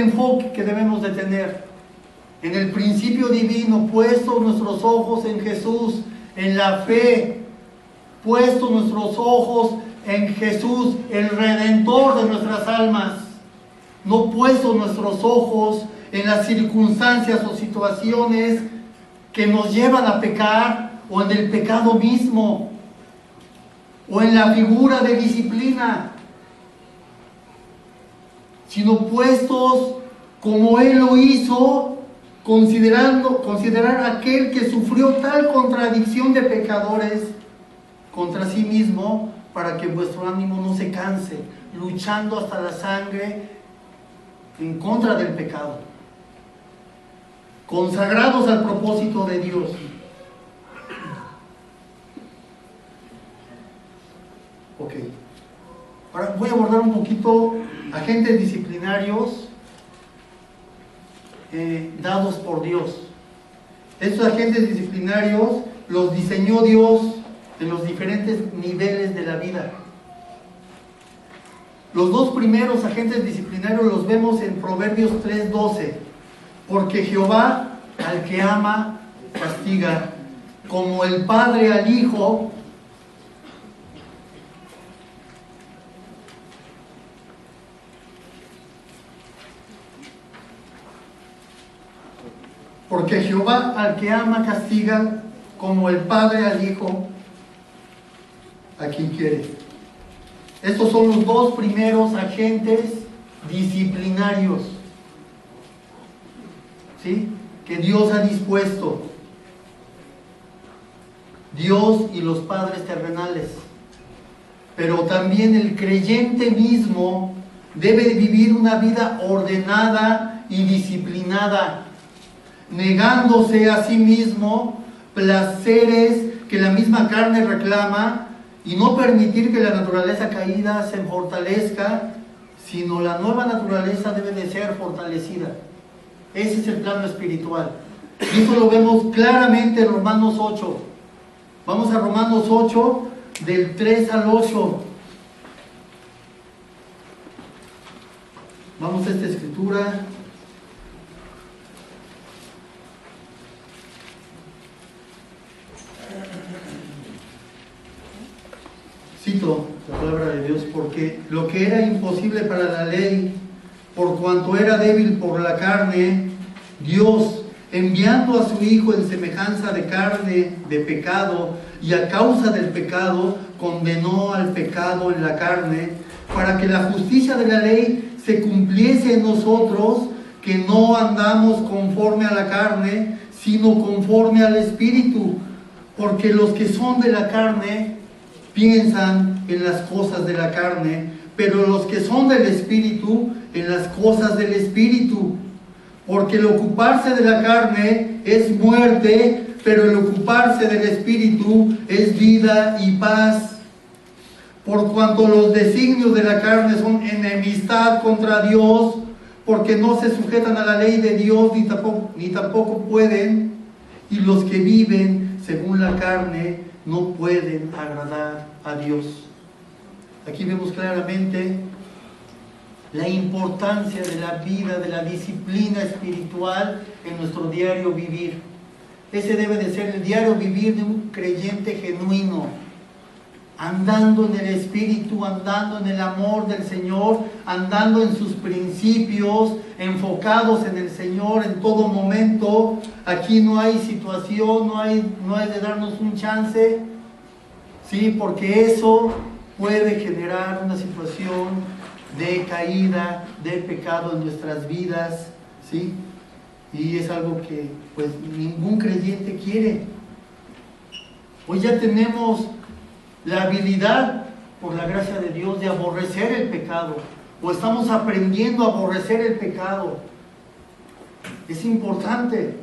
enfoque que debemos de tener. En el principio divino, puestos nuestros ojos en Jesús, en la fe, puestos nuestros ojos en Jesús, el Redentor de nuestras almas, no puestos nuestros ojos en las circunstancias o situaciones que nos llevan a pecar, o en el pecado mismo, o en la figura de disciplina, sino puestos como Él lo hizo, considerar aquel que sufrió tal contradicción de pecadores contra sí mismo, para que vuestro ánimo no se canse, luchando hasta la sangre en contra del pecado, consagrados al propósito de Dios. Ok, ahora voy a abordar un poquito agentes disciplinarios dados por Dios. Estos agentes disciplinarios los diseñó Dios en los diferentes niveles de la vida. Los dos primeros agentes disciplinarios los vemos en Proverbios 3:12. Porque Jehová al que ama castiga, como el padre al hijo. Porque Jehová al que ama castiga, como el padre al hijo, a quien quiere. Estos son los dos primeros agentes disciplinarios, ¿sí?, que Dios ha dispuesto. Dios y los padres terrenales. Pero también el creyente mismo debe vivir una vida ordenada y disciplinada, negándose a sí mismo placeres que la misma carne reclama, y no permitir que la naturaleza caída se fortalezca, sino la nueva naturaleza debe de ser fortalecida. Ese es el plano espiritual. Y eso lo vemos claramente en Romanos 8. Vamos a Romanos 8, del 3 al 8. Vamos a esta escritura. Cito la palabra de Dios: porque lo que era imposible para la ley, por cuanto era débil por la carne, Dios, enviando a su Hijo en semejanza de carne de pecado, y a causa del pecado, condenó al pecado en la carne, para que la justicia de la ley se cumpliese en nosotros, que no andamos conforme a la carne, sino conforme al Espíritu. Porque los que son de la carne piensan en las cosas de la carne, pero los que son del Espíritu, en las cosas del Espíritu. Porque el ocuparse de la carne es muerte, pero el ocuparse del Espíritu es vida y paz. Por cuanto los designios de la carne son enemistad contra Dios, porque no se sujetan a la ley de Dios, ni tampoco pueden, y los que viven según la carne no pueden agradar a Dios. Aquí vemos claramente la importancia de la vida, de la disciplina espiritual en nuestro diario vivir. Ese debe de ser el diario vivir de un creyente genuino, andando en el Espíritu, andando en el amor del Señor, andando en sus principios, enfocados en el Señor en todo momento. Aquí no hay situación, no hay de darnos un chance, ¿sí? Porque eso puede generar una situación de caída, de pecado en nuestras vidas, ¿sí? Y es algo que pues ningún creyente quiere. Hoy ya tenemos la habilidad, por la gracia de Dios, de aborrecer el pecado, o estamos aprendiendo a aborrecer el pecado. Es importante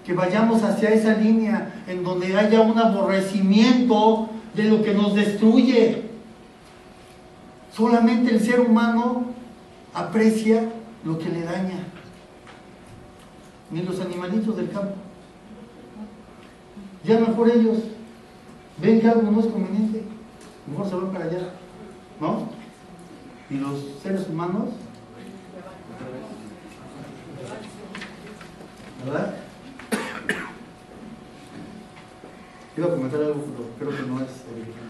que vayamos hacia esa línea en donde haya un aborrecimiento de lo que nos destruye. Solamente el ser humano aprecia lo que le daña, ni los animalitos del campo. Ya mejor ellos ven que algo no es conveniente, mejor se van para allá, ¿no? Y los seres humanos ¿verdad? Iba a comentar algo, pero creo que no es original.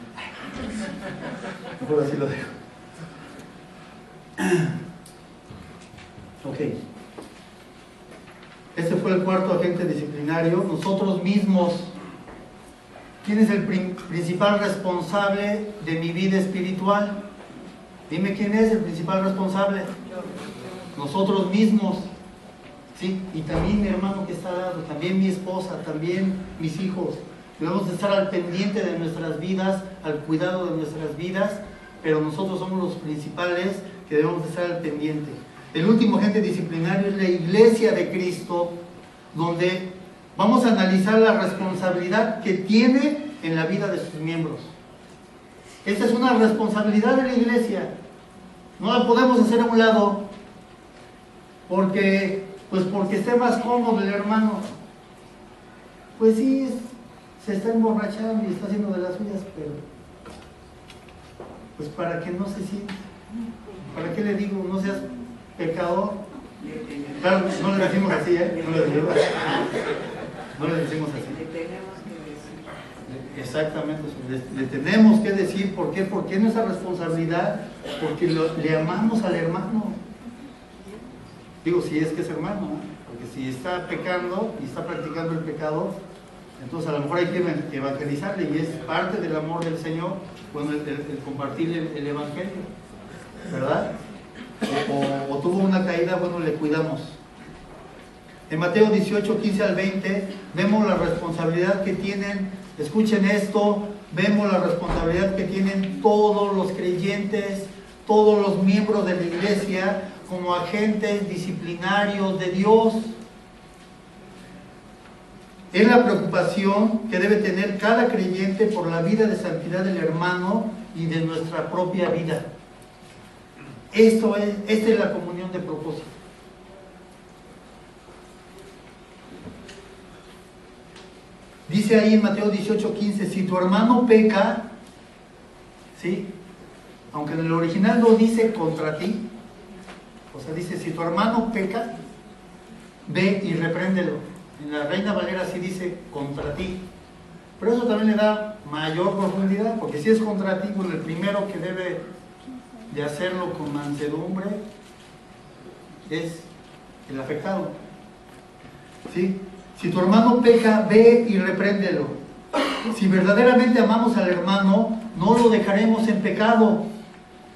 Mejor así lo dejo. Ok. Este fue el cuarto agente disciplinario. Nosotros mismos. ¿Quién es el principal responsable de mi vida espiritual? Dime quién es el principal responsable. Nosotros mismos. ¿Sí? Y también mi hermano que está al lado, también mi esposa, también mis hijos. Debemos de estar al pendiente de nuestras vidas, al cuidado de nuestras vidas, pero nosotros somos los principales que debemos de estar al pendiente. El último agente disciplinario es la Iglesia de Cristo, donde vamos a analizar la responsabilidad que tiene en la vida de sus miembros. Esta es una responsabilidad de la Iglesia. No la podemos hacer a un lado porque esté más cómodo el hermano. Pues sí, se está emborrachando y está haciendo de las suyas, pero pues para que no se sienta. ¿Para qué le digo? No seas pecador. Claro, no le decimos así, ¿eh? No le decimos así. Le tenemos que decir. Exactamente, le tenemos que decir. ¿Por qué? Porque es nuestra responsabilidad, porque le amamos al hermano. Digo, si es que es hermano, ¿no? Porque si está pecando y está practicando el pecado, entonces a lo mejor hay que evangelizarle, y es parte del amor del Señor, bueno, el compartir el evangelio, ¿verdad? O tuvo una caída, bueno, le cuidamos. En Mateo 18, 15 al 20, vemos la responsabilidad que tienen, escuchen esto, vemos la responsabilidad que tienen todos los creyentes, todos los miembros de la iglesia, como agentes disciplinarios de Dios. Es la preocupación que debe tener cada creyente por la vida de santidad del hermano y de nuestra propia vida. Esta es la comunión de propósito. Dice ahí en Mateo 18:15, si tu hermano peca, ¿sí? Aunque en el original no dice contra ti, o sea, dice, si tu hermano peca, ve y repréndelo. En la Reina Valera sí dice contra ti, pero eso también le da mayor profundidad, porque si es contra ti, bueno, el primero que debe de hacerlo con mansedumbre es el afectado. ¿Sí? Si tu hermano peca, ve y repréndelo. Si verdaderamente amamos al hermano, no lo dejaremos en pecado,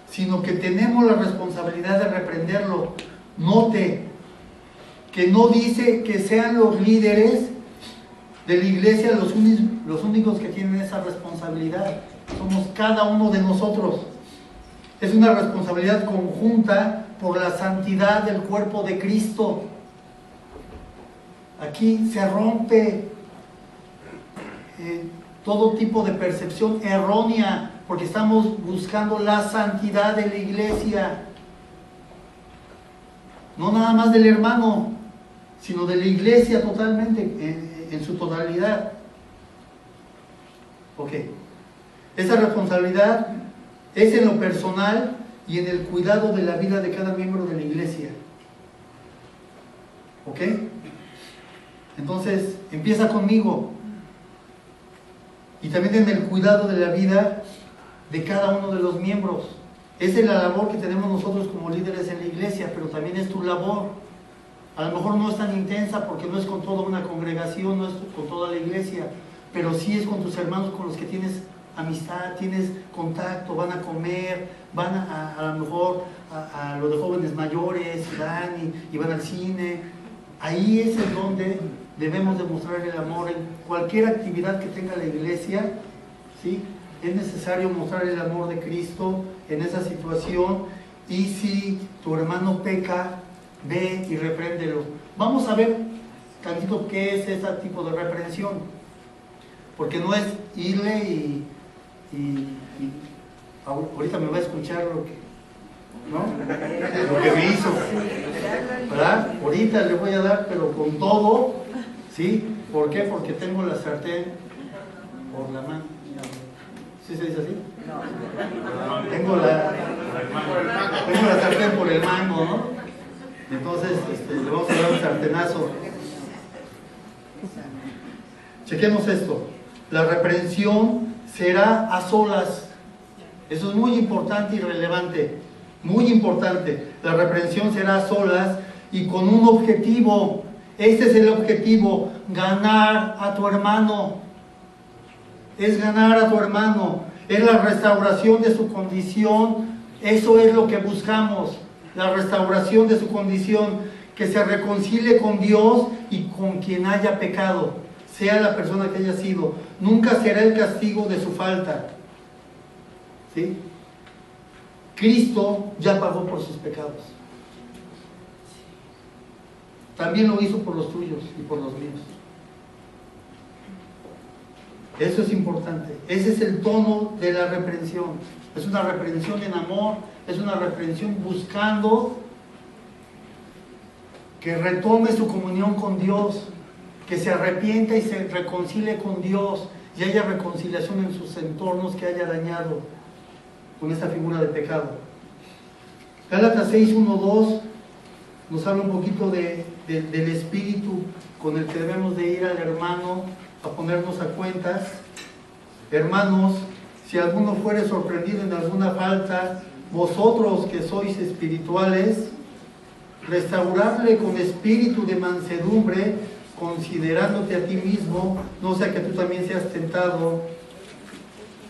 sino que tenemos la responsabilidad de reprenderlo. Note que no dice que sean los líderes de la iglesia los únicos que tienen esa responsabilidad. Somos cada uno de nosotros. Es una responsabilidad conjunta por la santidad del cuerpo de Cristo. Aquí se rompe todo tipo de percepción errónea, porque estamos buscando la santidad de la iglesia. No nada más del hermano, sino de la iglesia totalmente, en su totalidad. Ok. Esa responsabilidad es en lo personal y en el cuidado de la vida de cada miembro de la iglesia. ¿Ok? Entonces, empieza conmigo. Y también en el cuidado de la vida de cada uno de los miembros. Esa es la labor que tenemos nosotros como líderes en la iglesia, pero también es tu labor. A lo mejor no es tan intensa porque no es con toda una congregación, no es con toda la iglesia, pero sí es con tus hermanos con los que tienes amistad, tienes contacto, van a comer, van a lo mejor a lo de jóvenes mayores, van y van al cine. Ahí es en donde debemos demostrar el amor. En cualquier actividad que tenga la iglesia, ¿sí? Es necesario mostrar el amor de Cristo en esa situación. Y si tu hermano peca, ve y repréndelo. Vamos a ver tantito qué es ese tipo de reprensión, porque no es irle y ahorita me va a escuchar lo que me hizo, ¿verdad? Ahorita le voy a dar, pero con todo, ¿sí? ¿Por qué? Porque tengo la sartén por la mano. ¿Sí se dice así? No. Tengo la sartén por el mango, ¿no? Entonces le vamos a dar un sartenazo. Chequemos esto. La reprensión será a solas. Eso es muy importante y relevante. Muy importante. La reprensión será a solas y con un objetivo. Este es el objetivo: ganar a tu hermano. Es ganar a tu hermano. Es la restauración de su condición. Eso es lo que buscamos. La restauración de su condición. Que se reconcilie con Dios y con quien haya pecado, sea la persona que haya sido. Nunca será el castigo de su falta. ¿Sí? Cristo ya pagó por sus pecados. También lo hizo por los tuyos y por los míos. Eso es importante. Ese es el tono de la reprensión. Es una reprensión en amor, es una reprensión buscando que retome su comunión con Dios, que se arrepienta y se reconcilie con Dios y haya reconciliación en sus entornos que haya dañado con esta figura de pecado. Gálatas 6, 1, 2 nos habla un poquito del espíritu con el que debemos de ir al hermano a ponernos a cuentas. Hermanos, si alguno fuere sorprendido en alguna falta, vosotros que sois espirituales, restaurarle con espíritu de mansedumbre, considerándote a ti mismo, no sea que tú también seas tentado.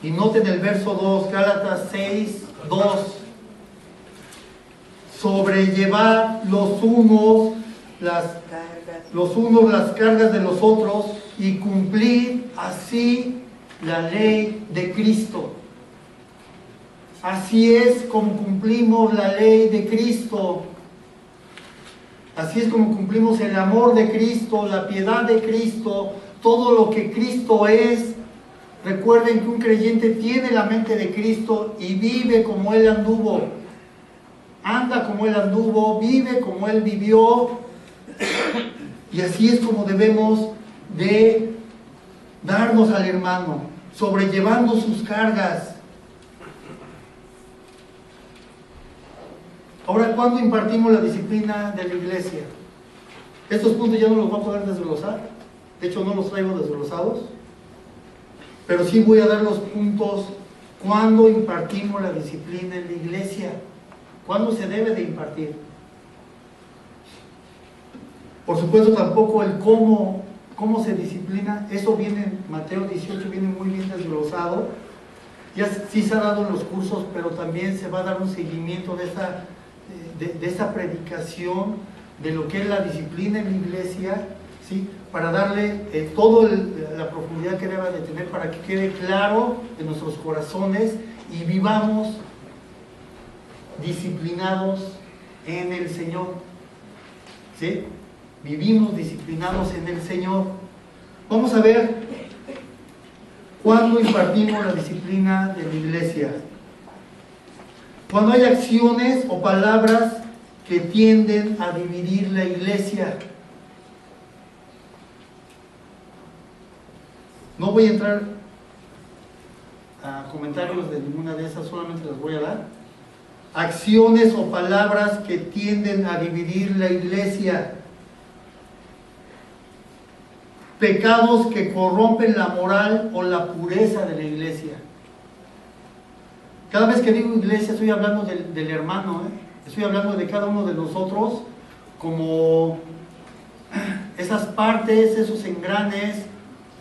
Y noten el verso 2, Gálatas 6, 2. Sobrellevar los unos las cargas de los otros y cumplir así la ley de Cristo. Así es como cumplimos la ley de Cristo. Así es como cumplimos el amor de Cristo, la piedad de Cristo, todo lo que Cristo es. Recuerden que un creyente tiene la mente de Cristo y vive como Él anduvo. Anda como Él anduvo, vive como Él vivió. Y así es como debemos de darnos al hermano, sobrellevando sus cargas. Ahora, ¿cuándo impartimos la disciplina de la iglesia? Estos puntos ya no los voy a poder desglosar. De hecho, no los traigo desglosados. Pero sí voy a dar los puntos. ¿Cuándo impartimos la disciplina en la iglesia? ¿Cuándo se debe de impartir? Por supuesto, tampoco el cómo se disciplina. Eso viene en Mateo 18, viene muy bien desglosado. Ya sí se ha dado en los cursos, pero también se va a dar un seguimiento de esa predicación de lo que es la disciplina en la iglesia, ¿sí? Para darle toda la profundidad que deba de tener para que quede claro en nuestros corazones y vivamos disciplinados en el Señor, ¿sí? Vivimos disciplinados en el Señor. Vamos a ver cuándo impartimos la disciplina de la iglesia. Cuando hay acciones o palabras que tienden a dividir la iglesia. No voy a entrar a comentarios de ninguna de esas, solamente las voy a dar. Acciones o palabras que tienden a dividir la iglesia. Pecados que corrompen la moral o la pureza de la iglesia. Cada vez que digo iglesia estoy hablando del hermano, estoy hablando de cada uno de nosotros como esas partes, esos engranes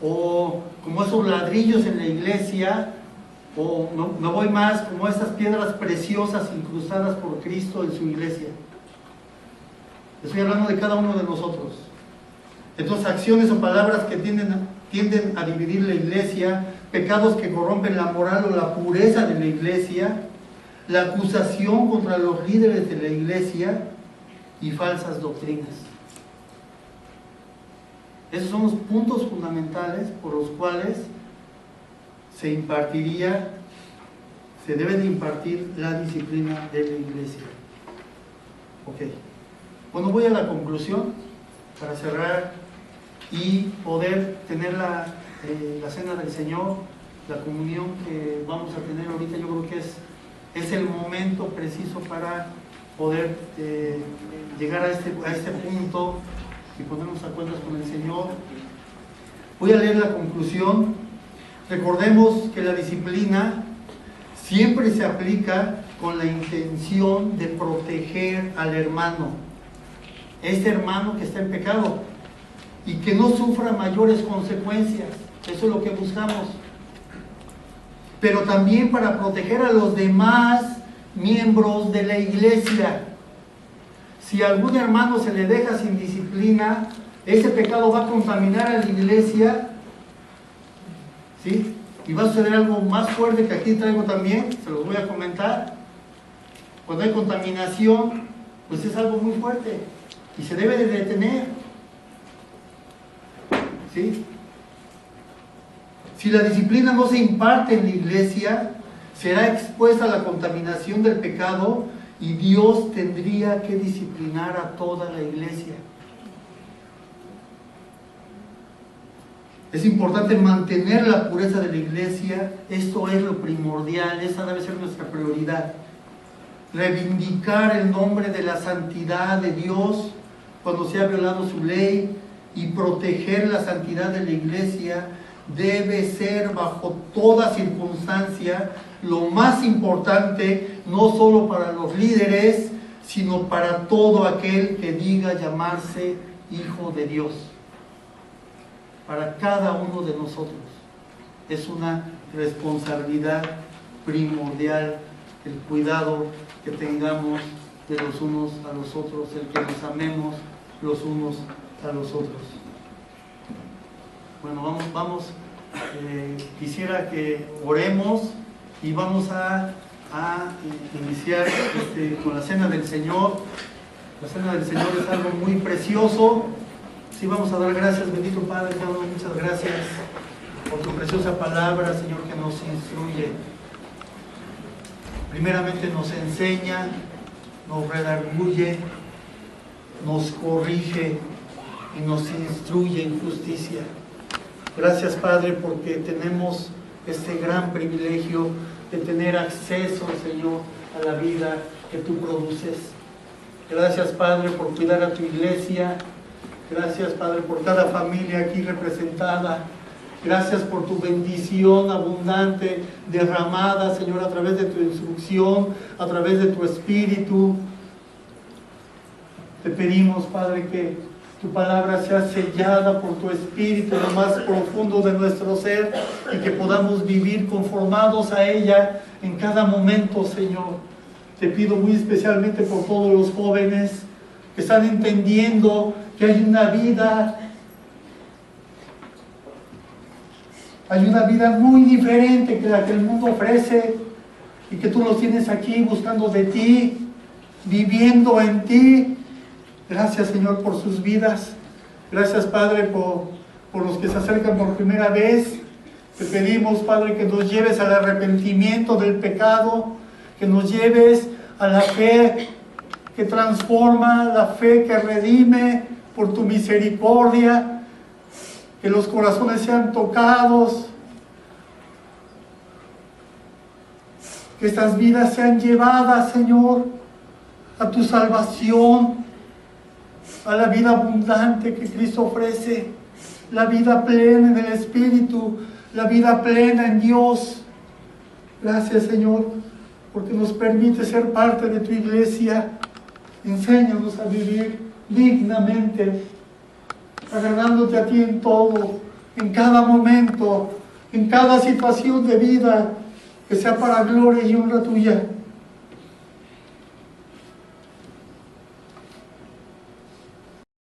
o como esos ladrillos en la iglesia, o no voy más, como esas piedras preciosas incrustadas por Cristo en su iglesia. Estoy hablando de cada uno de nosotros. Entonces, acciones o palabras que tienden a dividir la iglesia, pecados que corrompen la moral o la pureza de la iglesia, la acusación contra los líderes de la iglesia y falsas doctrinas. Esos son los puntos fundamentales por los cuales se debe de impartir la disciplina de la iglesia. Ok. Bueno, voy a la conclusión para cerrar y poder tener la cena del Señor, la comunión que vamos a tener ahorita. Yo creo que es el momento preciso para poder llegar a este punto y ponernos a cuentas con el Señor. Voy a leer la conclusión. Recordemos que la disciplina siempre se aplica con la intención de proteger al hermano, este hermano que está en pecado, y que no sufra mayores consecuencias. Eso es lo que buscamos. Pero también para proteger a los demás miembros de la iglesia. Si a algún hermano se le deja sin disciplina, ese pecado va a contaminar a la iglesia, ¿sí? Y va a suceder algo más fuerte que aquí traigo también, se los voy a comentar. Cuando hay contaminación, pues es algo muy fuerte y se debe de detener, ¿sí? Si la disciplina no se imparte en la iglesia, será expuesta a la contaminación del pecado y Dios tendría que disciplinar a toda la iglesia. Es importante mantener la pureza de la iglesia. Esto es lo primordial, esa debe ser nuestra prioridad. Reivindicar el nombre de la santidad de Dios cuando se ha violado su ley y proteger la santidad de la iglesia debe ser bajo toda circunstancia lo más importante, no solo para los líderes, sino para todo aquel que diga llamarse hijo de Dios. Para cada uno de nosotros es una responsabilidad primordial el cuidado que tengamos de los unos a los otros, el que nos amemos los unos a los otros. Bueno, vamos. Quisiera que oremos y vamos a iniciar con la cena del Señor. La cena del Señor es algo muy precioso. Sí, vamos a dar gracias, bendito Padre, te damos muchas gracias por tu preciosa palabra, Señor, que nos instruye. Primeramente nos enseña, nos redarguye, nos corrige y nos instruye en justicia. Gracias, Padre, porque tenemos este gran privilegio de tener acceso, Señor, a la vida que tú produces. Gracias, Padre, por cuidar a tu iglesia. Gracias, Padre, por cada familia aquí representada. Gracias por tu bendición abundante, derramada, Señor, a través de tu instrucción, a través de tu Espíritu. Te pedimos, Padre, que tu palabra sea sellada por tu Espíritu en lo más profundo de nuestro ser y que podamos vivir conformados a ella en cada momento, Señor. Te pido muy especialmente por todos los jóvenes que están entendiendo que hay una vida muy diferente que la que el mundo ofrece y que tú los tienes aquí buscando de ti, viviendo en ti. Gracias, Señor, por sus vidas. Gracias, Padre, por los que se acercan por primera vez. Te pedimos, Padre, que nos lleves al arrepentimiento del pecado, que nos lleves a la fe que transforma, la fe que redime por tu misericordia, que los corazones sean tocados, que estas vidas sean llevadas, Señor, a tu salvación, a la vida abundante que Cristo ofrece, la vida plena en el Espíritu, la vida plena en Dios. Gracias, Señor, porque nos permite ser parte de tu iglesia. Enséñanos a vivir dignamente, agradándote a ti en todo, en cada momento, en cada situación de vida, que sea para gloria y honra tuya.